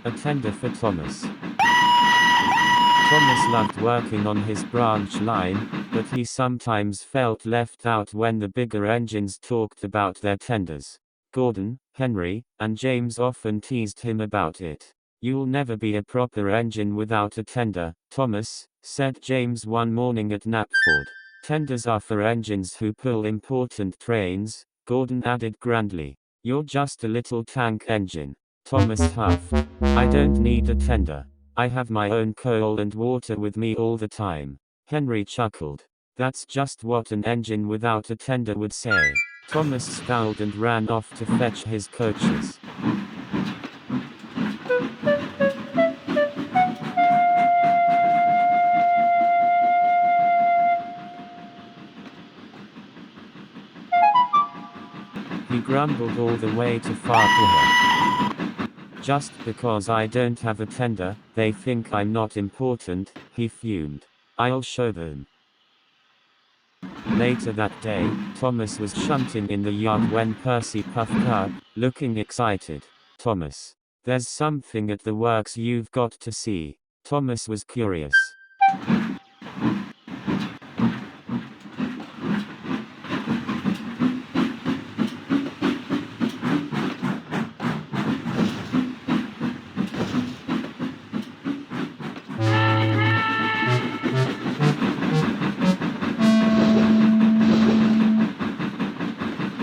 A tender for Thomas. Thomas loved working on his branch line, but he sometimes felt left out when the bigger engines talked about their tenders. Gordon, Henry, and James often teased him about it. "You'll never be a proper engine without a tender, Thomas," said James one morning at Knapford. "Tenders are for engines who pull important trains," Gordon added grandly. "You're just a little tank engine." Thomas huffed. "I don't need a tender. I have my own coal and water with me all the time." Henry chuckled. "That's just what an engine without a tender would say." Thomas scowled and ran off to fetch his coaches. He grumbled all the way to Farquhar. "Just because I don't have a tender, they think I'm not important," he fumed. "I'll show them." Later that day, Thomas was shunting in the yard when Percy puffed up, looking excited. "Thomas, there's something at the works you've got to see." Thomas was curious.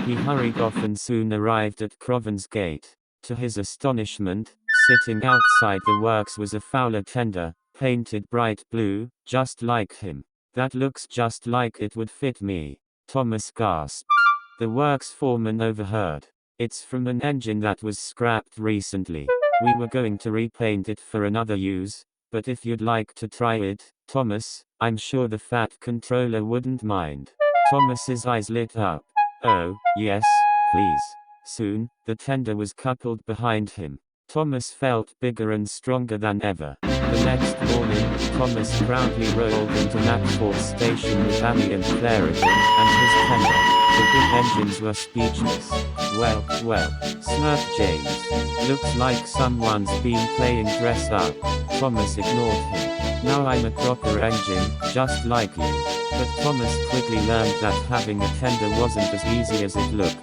He hurried off and soon arrived at Crovan's gate. To his astonishment, sitting outside the works was a Fowler tender, painted bright blue, just like him. "That looks just like it would fit me," Thomas gasped. The works foreman overheard. "It's from an engine that was scrapped recently. We were going to repaint it for another use, but if you'd like to try it, Thomas, I'm sure the Fat Controller wouldn't mind." Thomas's eyes lit up. "Oh, yes, please." Soon, the tender was coupled behind him. Thomas felt bigger and stronger than ever. The next morning, Thomas proudly rolled into Knapford station with Annie and Claritin, and his tender. The big engines were speechless. Well, smirked James. "Looks like someone's been playing dress up." Thomas ignored him. "Now I'm a proper engine, just like you." But Thomas quickly learned that having a tender wasn't as easy as it looked.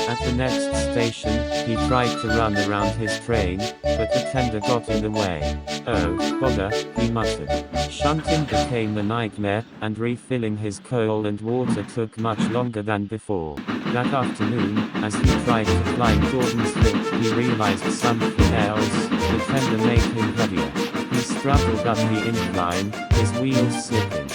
At the next station, he tried to run around his train, but the tender got in the way. "Oh, bother," he muttered. Shunting became a nightmare, and refilling his coal and water took much longer than before. That afternoon, as he tried to climb Gordon's hill, he realized something else. The tender made him heavier. He struggled up the incline, his wheels slipping.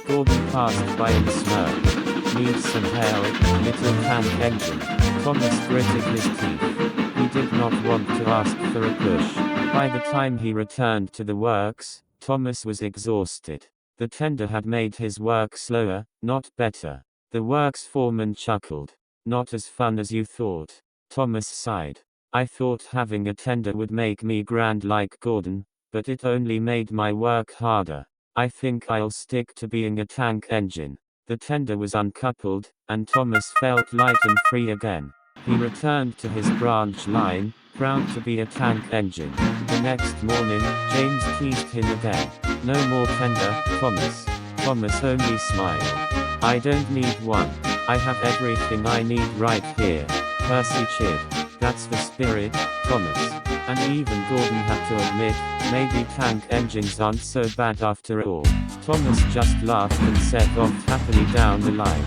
Gordon passed by and smirked. "Need some help, little tank engine?" Thomas gritted his teeth. He did not want to ask for a push. By the time he returned to the works, Thomas was exhausted. The tender had made his work slower, not better. The works foreman chuckled. "Not as fun as you thought." Thomas sighed. "I thought having a tender would make me grand like Gordon, but it only made my work harder. I think I'll stick to being a tank engine." The tender was uncoupled, and Thomas felt light and free again. He returned to his branch line, proud to be a tank engine. The next morning, James teased him again. "No more tender, Thomas." Thomas only smiled. "I don't need one. I have everything I need right here." Percy cheered. "That's the spirit, Thomas." And even Gordon had to admit, maybe tank engines aren't so bad after all. Thomas just laughed and set off happily down the line.